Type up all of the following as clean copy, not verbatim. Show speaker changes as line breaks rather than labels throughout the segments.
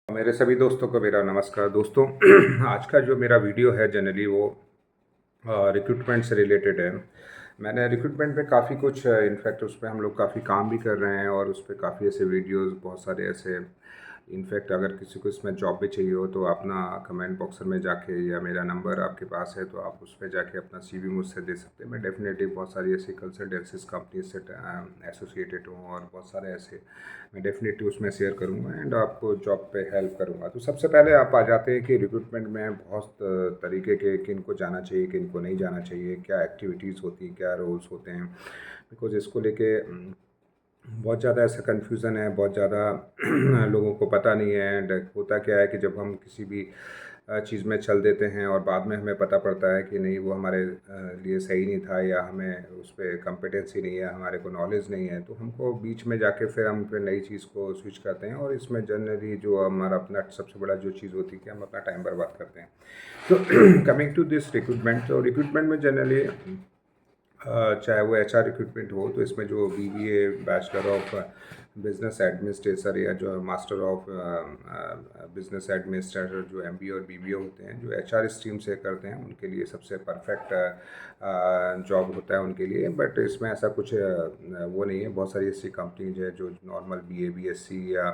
मेरे सभी दोस्तों को मेरा नमस्कार दोस्तों। आज का जो मेरा वीडियो है जनरली वो रिक्रूटमेंट से रिलेटेड है। मैंने रिक्रूटमेंट पे काफ़ी कुछ इनफैक्ट उस पे हम लोग काफ़ी काम भी कर रहे हैं और उस पे काफ़ी ऐसे वीडियोस बहुत सारे ऐसे इनफैक्ट अगर किसी को इसमें जॉब भी चाहिए हो तो अपना कमेंट बॉक्स में जाके या मेरा नंबर आपके पास है तो आप उस पर जाके अपना सीवी मुझसे दे सकते हैं। मैं डेफिनेटली बहुत सारी ऐसी कंसल्टेंसीज कंपनी से एसोसिएटेड हूँ और बहुत सारे ऐसे मैं डेफिनेटली उसमें शेयर करूँगा एंड आपको जॉब पे हेल्प करूँगा। तो सबसे पहले आप आ जाते हैं कि रिक्रूटमेंट में बहुत तरीके के किन को जाना चाहिए किन को नहीं जाना चाहिए, क्या एक्टिविटीज़ होती हैं, क्या रोल्स होते हैं। बिकॉज इसको लेके बहुत ज़्यादा ऐसा कन्फ्यूज़न है, बहुत ज़्यादा लोगों को पता नहीं है। एंड होता क्या है कि जब हम किसी भी चीज़ में चल देते हैं और बाद में हमें पता पड़ता है कि नहीं वो हमारे लिए सही नहीं था या हमें उस पर कॉम्पिटेंसी नहीं है, हमारे को नॉलेज नहीं है, तो हमको बीच में जाके फिर हम फिर नई चीज़ को स्विच करते हैं और इसमें जनरली जो हमारा अपना सबसे बड़ा जो चीज़ होती है कि हम अपना टाइम बर्बाद करते हैं। तो कमिंग टू दिस रिक्रूटमेंट, तो रिक्रूटमेंट में जनरली चाहे वो एचआर रिक्रूटमेंट हो तो इसमें जो BBA bachelor of business administrator या जो मास्टर ऑफ बिजनेस एडमिनिस्ट्रेटर जो एमबीए और बीबीए होते हैं जो एचआर स्ट्रीम से करते हैं उनके लिए सबसे परफेक्ट जॉब होता है उनके लिए। बट इसमें ऐसा कुछ वो नहीं है, बहुत सारी ऐसी कंपनीज है जो नॉर्मल बीए बीएससी या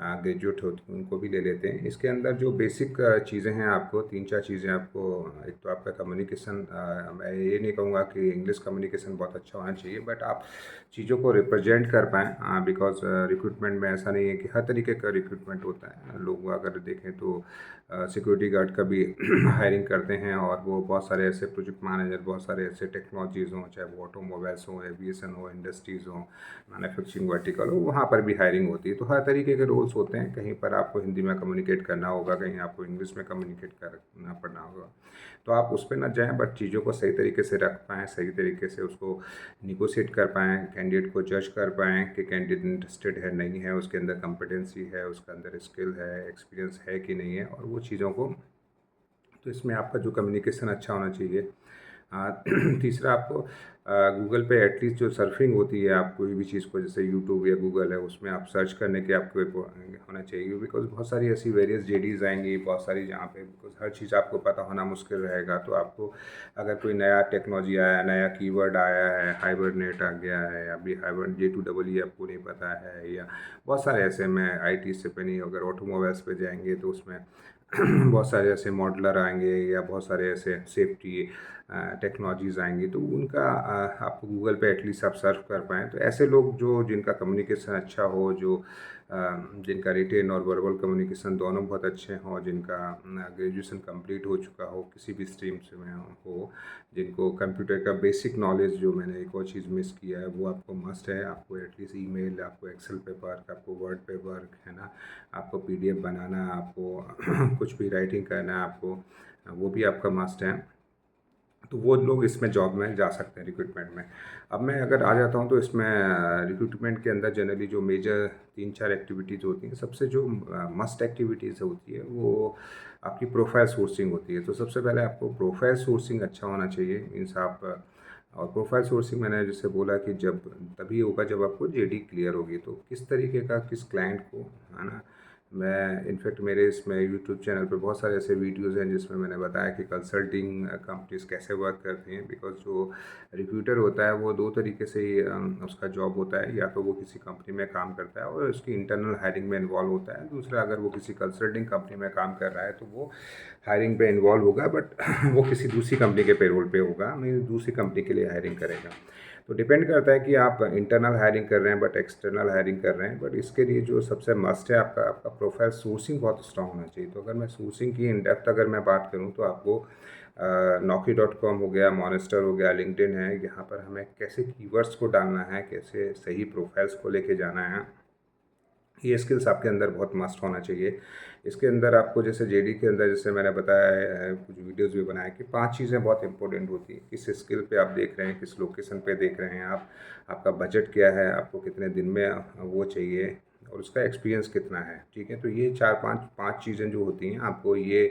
ग्रेजुएट होती हैं उनको भी ले लेते हैं। इसके अंदर जो बेसिक चीज़ें हैं आपको तीन चार चीज़ें आपको, एक तो आपका कम्युनिकेशन, मैं ये नहीं कहूँगा कि इंग्लिश कम्युनिकेशन बहुत अच्छा होना चाहिए बट आप चीज़ों को रिप्रेजेंट कर पाएँ। बिकॉज रिक्रूटमेंट में ऐसा नहीं है कि हर तरीके का रिक्रूटमेंट होता है। लोग अगर देखें तो सिक्योरिटी गार्ड का भी हायरिंग करते हैं और वो बहुत सारे ऐसे प्रोजेक्ट मैनेजर, बहुत सारे ऐसे टेक्नोलॉजीज़ हों, चाहे वो ऑटोमोबाइल्स हों, एविएशन हो, इंडस्ट्रीज़ हों, मैन्युफैक्चरिंग वर्टिकल हो, वहाँ पर भी हायरिंग होती है। तो हर तरीके के रोल्स होते हैं, कहीं पर आपको हिंदी में कम्युनिकेट करना होगा, कहीं आपको इंग्लिश में कम्युनिकेट करना पड़ना होगा। तो आप उस पर ना जाएँ बट चीज़ों को सही तरीके से रख पाएँ, सही तरीके से उसको निगोशिएट कर पाएँ, कैंडिडेट को जज कर पाएँ कि कैंडिडेट इंटरेस्टेड है नहीं है, उसके अंदर कॉम्पिटेंसी है, उसके अंदर स्किल है, एक्सपीरियंस है कि नहीं है, और वो चीज़ों को, तो इसमें आपका जो कम्युनिकेशन अच्छा होना चाहिए। तीसरा आपको गूगल पे एटलीस्ट जो सर्फिंग होती है, आप कोई भी चीज़ को जैसे यूट्यूब या गूगल है उसमें आप सर्च करने के आपको एक वो होना चाहिए। बिकॉज बहुत सारी ऐसी वेरियस जेडीज आएंगी, बहुत सारी जहाँ पे बिकॉज हर चीज़ आपको पता होना मुश्किल रहेगा। तो आपको अगर कोई नया टेक्नोलॉजी आया, नया कीवर्ड आया है, हाइबरनेट आ गया है, अभी हाइबर J2EE आपको नहीं पता है, या बहुत सारे ऐसे में आईटी से पे नहीं, अगर ऑटोमोबाइल्स पे जाएंगे तो उसमें बहुत सारे ऐसे मॉडलर आएंगे या बहुत सारे ऐसे सेफ्टी टेक्नोलॉजीज़ आएंगी, तो उनका आप गूगल पे एटलीस्ट आप सर्च कर पाएँ। तो ऐसे लोग जो जिनका कम्युनिकेशन अच्छा हो, जो जिनका रिटेन और वर्बल कम्युनिकेशन दोनों बहुत अच्छे हों, जिनका ग्रेजुएशन कंप्लीट हो चुका हो किसी भी स्ट्रीम से में हो, जिनको कंप्यूटर का बेसिक नॉलेज, जो मैंने एक और चीज़ मिस किया है वो आपको मस्ट है। आपको एटलीस्ट ईमेल, आपको एक्सेल पे वर्क, आपको वर्ड पे वर्क है ना, आपको पीडीएफ बनाना, आपको कुछ भी राइटिंग करना है आपको, वो भी आपका मस्ट है। तो वो लोग इसमें जॉब में जा सकते हैं रिक्रूटमेंट में। अब मैं अगर आ जाता हूँ तो इसमें रिक्रूटमेंट के अंदर जनरली जो मेजर तीन चार एक्टिविटीज़ होती हैं, सबसे जो मस्ट एक्टिविटीज़ होती है वो आपकी प्रोफाइल सोर्सिंग होती है। तो सबसे पहले आपको प्रोफाइल सोर्सिंग अच्छा होना चाहिए। मीन्स आप और प्रोफाइल सोर्सिंग मैंने जैसे बोला कि जब तभी होगा जब आपको जेडी क्लियर होगी। तो किस तरीके का किस क्लाइंट को, है ना, मैं इनफैक्ट मेरे इसमें यूट्यूब चैनल पे बहुत सारे ऐसे वीडियोस हैं जिसमें मैंने बताया कि कंसल्टिंग कंपनीज कैसे वर्क करती हैं। बिकॉज जो रिक्रूटर होता है वो दो तरीके से ही उसका जॉब होता है, या तो वो किसी कंपनी में काम करता है और उसकी इंटरनल हायरिंग में इन्वॉल्व होता है। दूसरा, अगर वो किसी कंसल्टिंग कंपनी में काम कर रहा है तो वो हायरिंग पे इन्वॉल्व होगा बट वो किसी दूसरी कंपनी के पेरोल पे होगा, मीन दूसरी कंपनी के लिए हायरिंग करेगा। तो डिपेंड करता है कि आप इंटरनल हायरिंग कर रहे हैं बट एक्सटर्नल हायरिंग कर रहे हैं। बट इसके लिए जो सबसे मस्ट है आपका आपका प्रोफाइल सोर्सिंग बहुत स्ट्रांग होना चाहिए। तो अगर मैं सोर्सिंग की इन डेप्थ अगर मैं बात करूं तो आपको Naukri.com हो गया, मॉनेस्टर हो गया, लिंक्डइन है, यहाँ पर हमें कैसे कीवर्ड्स को डालना है, कैसे सही प्रोफाइल्स को लेके जाना है, ये स्किल्स आपके अंदर बहुत मस्ट होना चाहिए। इसके अंदर आपको जैसे जेडी के अंदर जैसे मैंने बताया है, कुछ वीडियोस भी बनाए कि 5 चीज़ें बहुत इंपॉर्टेंट होती हैं। किस स्किल पे आप देख रहे हैं, किस लोकेशन पे देख रहे हैं आप, आपका बजट क्या है, आपको कितने दिन में वो चाहिए, और उसका एक्सपीरियंस कितना है, ठीक है। तो ये 4-5 चीज़ें जो होती हैं आपको ये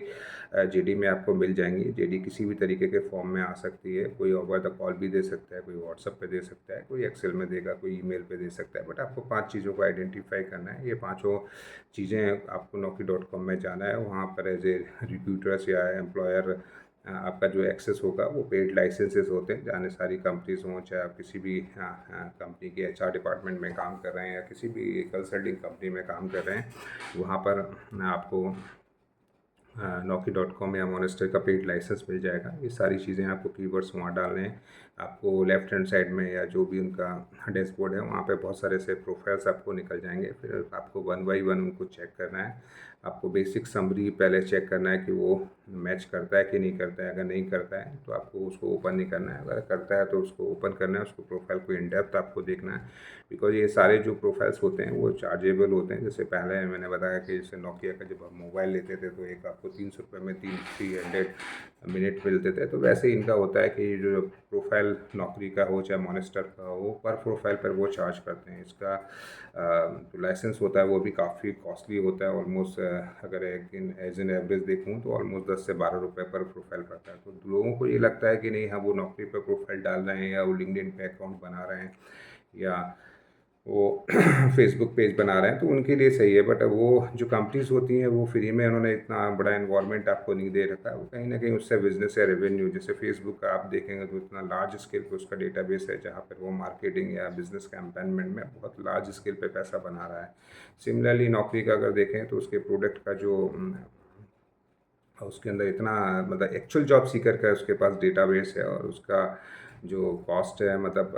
जेडी में आपको मिल जाएंगी। जेडी किसी भी तरीके के फॉर्म में आ सकती है, कोई ओवर द कॉल भी दे सकता है, कोई व्हाट्सअप पे दे सकता है, कोई एक्सेल में देगा, कोई ईमेल पे दे सकता है, बट आपको 5 चीज़ों को आइडेंटिफाई करना है। ये पाँचों चीज़ें आपको naukri.com में जाना है, वहाँ पर एज ए रिक्रूटर्स या एम्प्लॉयर आपका जो एक्सेस होगा वो पेड लाइसेंसेस होते हैं, जाने सारी कंपनीज हों, चाहे आप किसी भी कंपनी के एचआर डिपार्टमेंट में काम कर रहे हैं या किसी भी कंसल्टिंग कंपनी में काम कर रहे हैं, वहाँ पर आपको naukri.com या मोनेस्टर का पेड लाइसेंस मिल जाएगा। ये सारी चीज़ें आपको कीवर्ड्स वहाँ डालने हैं। आपको लेफ्ट हैंड साइड में या जो भी उनका डैशबोर्ड है वहाँ पे बहुत सारे से प्रोफाइल्स आपको निकल जाएंगे। फिर आपको 1 बाई 1 उनको चेक करना है। आपको बेसिक समरी पहले चेक करना है कि वो मैच करता है कि नहीं करता है। अगर नहीं करता है तो आपको उसको ओपन नहीं करना है, अगर करता है तो उसको ओपन करना है, उसको प्रोफाइल को इन डेप्थ आपको देखना है। बिकॉज ये सारे जो प्रोफाइल्स होते हैं वो चार्जेबल होते हैं। जैसे पहले मैंने बताया कि जैसे नोकिया का जब हम मोबाइल लेते थे तो एक आपको 300 रुपये में 300 मिनट मिलते थे, तो वैसे ही इनका होता है कि जो प्रोफाइल नौकरी का हो चाहे मॉनेस्टर का हो, पर प्रोफाइल पर वो चार्ज करते हैं। इसका जो लाइसेंस होता है वो भी काफ़ी कॉस्टली होता है। ऑलमोस्ट अगर एज एन एवरेज देखूँ तो ऑलमोस्ट 10 से 12 रुपये पर प्रोफाइल पड़ता है। तो लोगों को ये लगता है कि नहीं, हाँ वो नौकरी पर प्रोफाइल डाल रहे हैं या वो लिंक्डइन पे अकाउंट बना रहे हैं या वो फेसबुक पेज बना रहे हैं तो उनके लिए सही है। बट वो जो कंपनीज होती हैं वो फ्री में उन्होंने इतना बड़ा इन्वायरमेंट आपको नहीं दे रखा है। वो कहीं ना कहीं उससे बिजनेस या रेवेन्यू, जैसे फेसबुक का आप देखेंगे तो इतना लार्ज स्केल पे उसका डेटाबेस है जहाँ पर वो मार्केटिंग या बिजनेस कैंपेनमेंट में बहुत लार्ज स्केल पे पैसा बना रहा है। सिमिलरली नौकरी का अगर देखें तो उसके प्रोडक्ट का जो उसके अंदर इतना मतलब एक्चुअल जॉब सीकर का उसके पास डेटाबेस है और उसका जो कॉस्ट है मतलब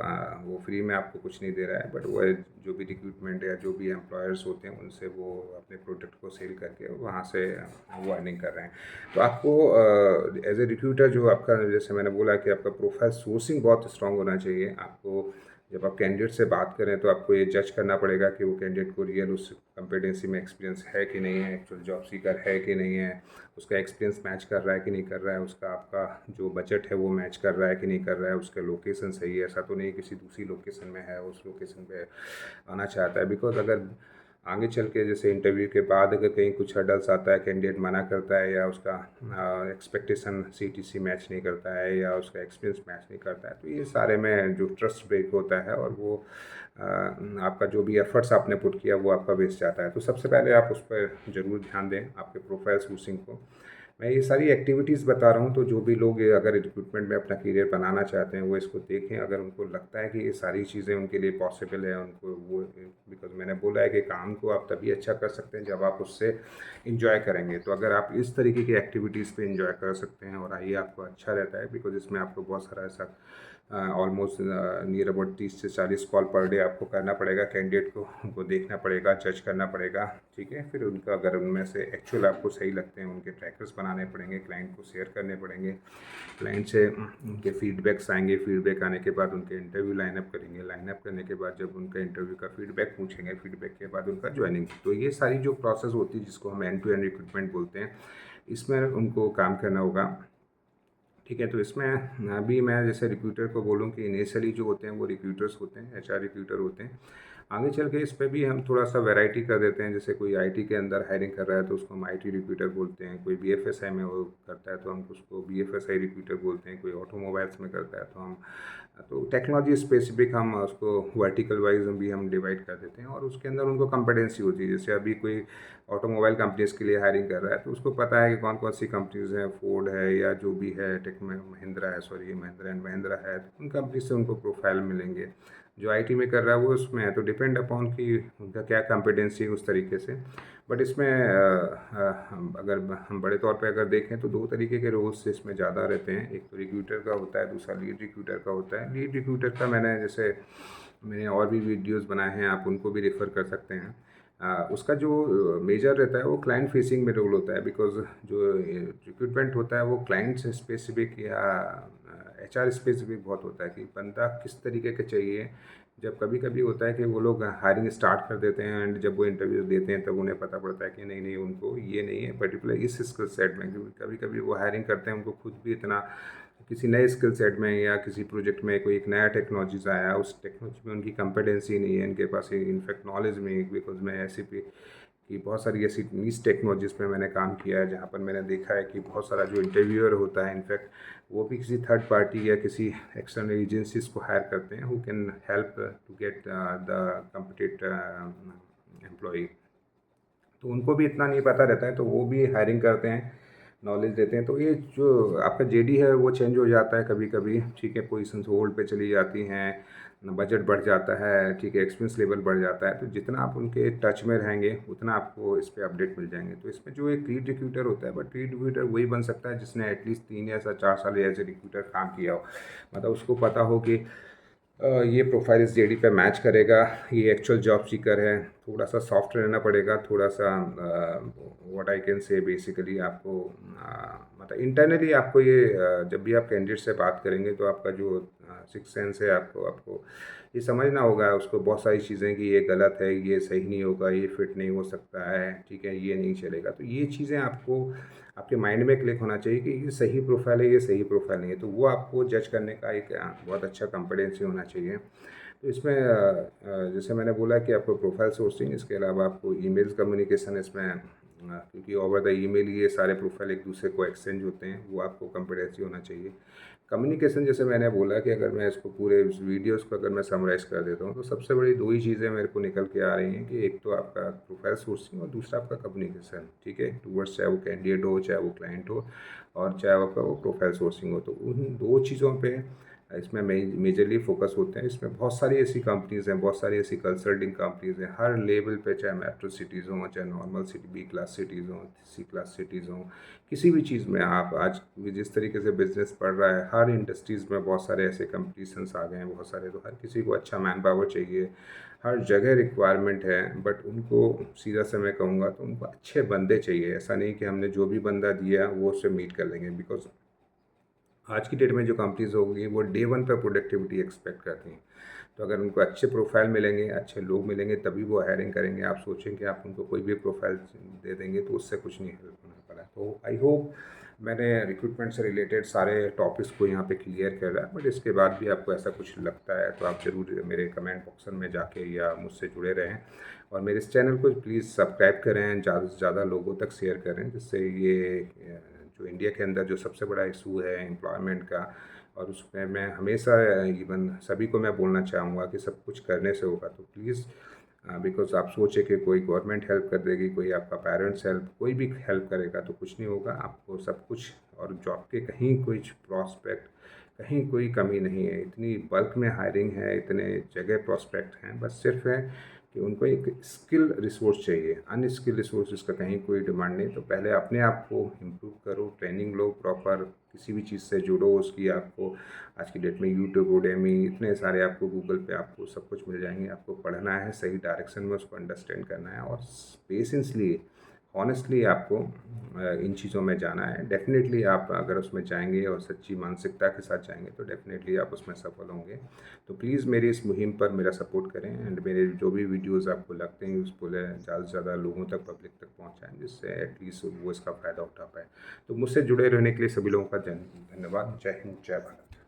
वो फ्री में आपको कुछ नहीं दे रहा है। बट वो जो भी रिक्रूटमेंट या जो भी एम्प्लॉयर्स होते हैं उनसे वो अपने प्रोडक्ट को सेल करके वहाँ से वो अर्निंग कर रहे हैं। तो आपको एज ए रिक्रूटर जो आपका, जैसे मैंने बोला कि आपका प्रोफाइल सोर्सिंग बहुत स्ट्रांग होना चाहिए। आपको जब आप कैंडिडेट से बात करें तो आपको ये जज करना पड़ेगा कि वो कैंडिडेट को रियल उस कम्पिटेंसी में एक्सपीरियंस है कि नहीं है, एक्चुअल जॉब सीकर है कि नहीं है, उसका एक्सपीरियंस मैच कर रहा है कि नहीं कर रहा है, उसका आपका जो बजट है वो मैच कर रहा है कि नहीं कर रहा है, उसका लोकेशन सही है, ऐसा तो नहीं किसी दूसरी लोकेशन में है उस लोकेशन पे आना चाहता है। बिकॉज अगर आगे चल के जैसे इंटरव्यू के बाद अगर कहीं कुछ हर्डल्स आता है, कैंडिडेट मना करता है या उसका एक्सपेक्टेशन सीटीसी मैच नहीं करता है या उसका एक्सपीरियंस मैच नहीं करता है, तो ये सारे में जो ट्रस्ट ब्रेक होता है और वो आपका जो भी एफर्ट्स आपने पुट किया वो आपका वेस्ट जाता है। तो सबसे पहले आप उस पर ज़रूर ध्यान दें आपके प्रोफाइल सोर्सिंग को। मैं ये सारी एक्टिविटीज़ बता रहा हूँ तो जो भी लोग अगर रिक्रूटमेंट में अपना करियर बनाना चाहते हैं वो इसको देखें। अगर उनको लगता है कि ये सारी चीज़ें उनके लिए पॉसिबल है, उनको वो, बिकॉज मैंने बोला है कि काम को आप तभी अच्छा कर सकते हैं जब आप उससे इंजॉय करेंगे। तो अगर आप इस तरीके की एक्टिविटीज़ पे इंजॉय कर सकते हैं और आइए आपको अच्छा रहता है, बिकॉज इसमें आपको बहुत सारा ऐसा ऑलमोस्ट नियर अबाउट 30 से 40 कॉल पर डे आपको करना पड़ेगा कैंडिडेट को, उनको देखना पड़ेगा, जज करना पड़ेगा, ठीक है। फिर उनका अगर उनमें से एक्चुअल आपको सही लगते हैं उनके ट्रैकर्स बनाने पड़ेंगे, क्लाइंट को शेयर करने पड़ेंगे, क्लाइंट से उनके फीडबैक्स आएंगे, फीडबैक आने के बाद उनके इंटरव्यू लाइनअप करेंगे, लाइनअप करने के बाद जब उनका इंटरव्यू का फीडबैक पूछेंगे, फीडबैक के बाद उनका ज्वाइनिंग। तो ये सारी जो प्रोसेस होती है जिसको हम एंड टू एंड रिक्रूटमेंट बोलते हैं, इसमें उनको काम करना होगा, ठीक है। तो इसमें अभी मैं जैसे रिक्रूटर को बोलूँ कि इनिशियली जो होते हैं वो रिक्रूटर्स होते हैं, एचआर रिक्रूटर होते हैं। आगे चल के इस पे भी हम थोड़ा सा वैरायटी कर देते हैं। जैसे कोई आईटी के अंदर हायरिंग कर रहा है तो उसको हम आईटी रिक्रूटर बोलते हैं, कोई बीएफएसआई में वो करता है तो हम उसको बीएफएसआई रिक्रूटर बोलते हैं, कोई ऑटोमोबाइल्स में करता है तो हम, तो टेक्नोलॉजी स्पेसिफिक हम उसको वर्टिकल वाइज भी हम डिवाइड कर देते हैं और उसके अंदर उनको कंपिटेंसी होती है। जैसे अभी कोई ऑटोमोबाइल कंपनीज़ के लिए हायरिंग कर रहा है तो उसको पता है कि कौन कौन सी कंपनीज़ हैं, फोर्ड है या जो भी है, टेक महिंद्रा है, सॉरी महिंद्रा एंड महिंद्रा है, तो उन कंपनी से उनको प्रोफाइल मिलेंगे। जो आईटी में कर रहा है वो उसमें है, तो डिपेंड अपॉन कि उनका क्या कंपिटेंसी है उस तरीके से। बट इसमें अगर हम बड़े तौर पे अगर देखें तो 2 तरीके के रोल्स इसमें ज़्यादा रहते हैं। एक तो रिक्रूटर का होता है, दूसरा लीड रिक्रूटर का होता है। लीड रिक्रूटर का मैंने और भी वीडियोस बनाए हैं, आप उनको भी रेफ़र कर सकते हैं। उसका जो मेजर रहता है वो क्लाइंट फेसिंग में रोल होता है। बिकॉज जो रिक्रूटमेंट होता है वो क्लाइंट स्पेसिफिक या एचआर स्पेसिफिक बहुत होता है कि बंदा किस तरीके का चाहिए। जब कभी कभी होता है कि वो लोग हायरिंग स्टार्ट कर देते हैं एंड जब वो इंटरव्यूज देते हैं तब उन्हें पता पड़ता है कि नहीं नहीं उनको ये नहीं है पर्टिकुलर इस स्किल सेट में, क्योंकि कभी कभी वो हायरिंग करते हैं उनको खुद भी इतना किसी नए स्किल सेट में या किसी प्रोजेक्ट में कोई एक नया टेक्नोलॉजीज आया, उस टेक्नोलॉजी में उनकी कम्पिटेंसी नहीं है, इनके पास इनफैक्ट नॉलेज में, बिकॉज मैं ऐसी कि बहुत सारी ऐसी नीच टेक्नोलॉजीज़ पे मैंने काम किया है जहाँ पर मैंने देखा है कि बहुत सारा जो इंटरव्यूअर होता है इनफैक्ट वो भी किसी थर्ड पार्टी या किसी एक्सटर्नल एजेंसीज को हायर करते हैं who can help to get the competent employee. तो उनको भी इतना नहीं पता रहता है, तो वो भी हायरिंग करते हैं, नॉलेज देते हैं। तो ये जो आपका जेडी है वो चेंज हो जाता है कभी कभी, ठीक है, पोजीशंस होल्ड पे चली जाती हैं, बजट बढ़ जाता है, ठीक है, एक्सपेंस लेवल बढ़ जाता है। तो जितना आप उनके टच में रहेंगे उतना आपको इस पर अपडेट मिल जाएंगे। तो इसमें जो एक लीड रिक्रूटर होता है, बट लीड रिक्रूटर वही बन सकता है जिसने एटलीस्ट 3 या 4 साल एज ए रिक्रूटर काम किया हो, मतलब उसको पता हो कि ये प्रोफाइल इस जेडी पे मैच करेगा, ये एक्चुअल जॉब सीकर है। थोड़ा सा सॉफ्ट रहना पड़ेगा, थोड़ा सा what I can say basically आपको मतलब इंटरनली आपको ये जब भी आप कैंडिडेट से बात करेंगे तो आपका जो सिक्स सेंस है आपको आपको ये समझना होगा उसको बहुत सारी चीज़ें कि ये गलत है, ये सही नहीं होगा, ये फिट नहीं हो सकता है, ठीक है, ये नहीं चलेगा। तो ये चीज़ें आपको आपके माइंड में क्लिक होना चाहिए कि ये सही प्रोफाइल है, ये सही प्रोफाइल नहीं है। तो वो आपको जज करने का एक बहुत अच्छा कॉम्पिटेंसी होना चाहिए। तो इसमें जैसे मैंने बोला कि आपको प्रोफाइल सोर्सिंग, इसके अलावा आपको ईमेल्स कम्युनिकेशन इसमें क्योंकि ओवर द ईमेल ये सारे प्रोफाइल एक दूसरे को एक्सचेंज होते हैं, वो आपको कॉम्पिटेंसी होना चाहिए। कम्युनिकेशन जैसे मैंने बोला कि अगर मैं इसको पूरे वीडियोस को अगर मैं समराइज़ कर देता हूँ तो सबसे बड़ी 2 ही चीज़ें मेरे को निकल के आ रही हैं कि एक तो आपका प्रोफाइल सोर्सिंग और दूसरा आपका कम्युनिकेशन, ठीक है, टूवर्ड्स, चाहे वो कैंडिडेट हो, चाहे वो क्लाइंट हो, और चाहे आपका वो प्रोफाइल सोर्सिंग हो। तो उन 2 चीज़ों पे इसमें मेजरली फोकस होते हैं। इसमें बहुत सारी ऐसी कंपनीज़ हैं, बहुत सारी ऐसी कंसल्टिंग कंपनीज़ हैं हर लेवल पे, चाहे मेट्रो सिटीज़ हों, चाहे normal city B class cities हों, सी क्लास सिटीज़ हों, किसी भी चीज़ में आप आज जिस तरीके से बिजनेस बढ़ रहा है, हर इंडस्ट्रीज़ में बहुत सारे ऐसे कंपटीशंस आ गए हैं बहुत सारे। तो हर किसी को अच्छा मैन पावर चाहिए, हर जगह रिक्वायरमेंट है, बट उनको सीधा से मैं कहूँगा तो उनको अच्छे बंदे चाहिए। ऐसा नहीं कि हमने जो भी बंदा दिया वो उससे मीट कर लेंगे, बिकॉज आज की डेट में जो कंपनीज होगी वो डे वन पर प्रोडक्टिविटी एक्सपेक्ट करती हैं। तो अगर उनको अच्छे प्रोफाइल मिलेंगे, अच्छे लोग मिलेंगे, तभी वो हायरिंग करेंगे। आप सोचें कि आप उनको कोई भी प्रोफाइल दे देंगे तो उससे कुछ नहीं हेल्प होने वाला है। तो आई होप मैंने रिक्रूटमेंट से रिलेटेड सारे टॉपिक्स को यहाँ पे क्लियर कर रहा है। बट इसके बाद भी आपको ऐसा कुछ लगता है तो आप ज़रूर मेरे कमेंट बॉक्स में जाके या मुझसे जुड़े रहें, और मेरे इस चैनल को प्लीज़ सब्सक्राइब करें, ज़्यादा से ज़्यादा लोगों तक शेयर करें, जिससे ये जो इंडिया के अंदर जो सबसे बड़ा इशू है एम्प्लॉयमेंट का, और उसमें मैं हमेशा इवन सभी को मैं बोलना चाहूँगा कि सब कुछ करने से होगा। तो प्लीज़ बिकॉज आप सोचे कि कोई गवर्नमेंट हेल्प कर देगी, कोई आपका पेरेंट्स हेल्प, कोई भी हेल्प करेगा तो कुछ नहीं होगा, आपको सब कुछ। और जॉब के कहीं कोई प्रॉस्पेक्ट, कहीं कोई कमी नहीं है, इतनी बल्क में हायरिंग है, इतने जगह प्रॉस्पेक्ट हैं, बस सिर्फ है कि उनको एक स्किल रिसोर्स चाहिए। अनस्किल रिसोर्स का कहीं कोई डिमांड नहीं। तो पहले अपने आप को इम्प्रूव करो, ट्रेनिंग लो प्रॉपर, किसी भी चीज़ से जुड़ो उसकी। आपको आज की डेट में यूट्यूब, उडेमी, इतने सारे आपको गूगल पे आपको सब कुछ मिल जाएंगे। आपको पढ़ना है, सही डायरेक्शन में उसको अंडरस्टैंड करना है, और पेशेंसली, हॉनेस्टली आपको इन चीज़ों में जाना है। डेफ़िनेटली आप अगर उसमें जाएंगे और सच्ची मानसिकता के साथ जाएंगे तो डेफ़िनेटली आप उसमें सफल होंगे। तो प्लीज़ मेरी इस मुहिम पर मेरा सपोर्ट करें, एंड मेरे जो भी वीडियोज़ आपको लगते हैं उसको ज़्यादा से ज़्यादा लोगों तक, पब्लिक तक पहुँचाएँ, जिससे एटलीस्ट वो इसका फ़ायदा उठा पाए। तो मुझसे जुड़े रहने के लिए सभी लोगों का धन्यवाद। जय हिंद, जय भारत।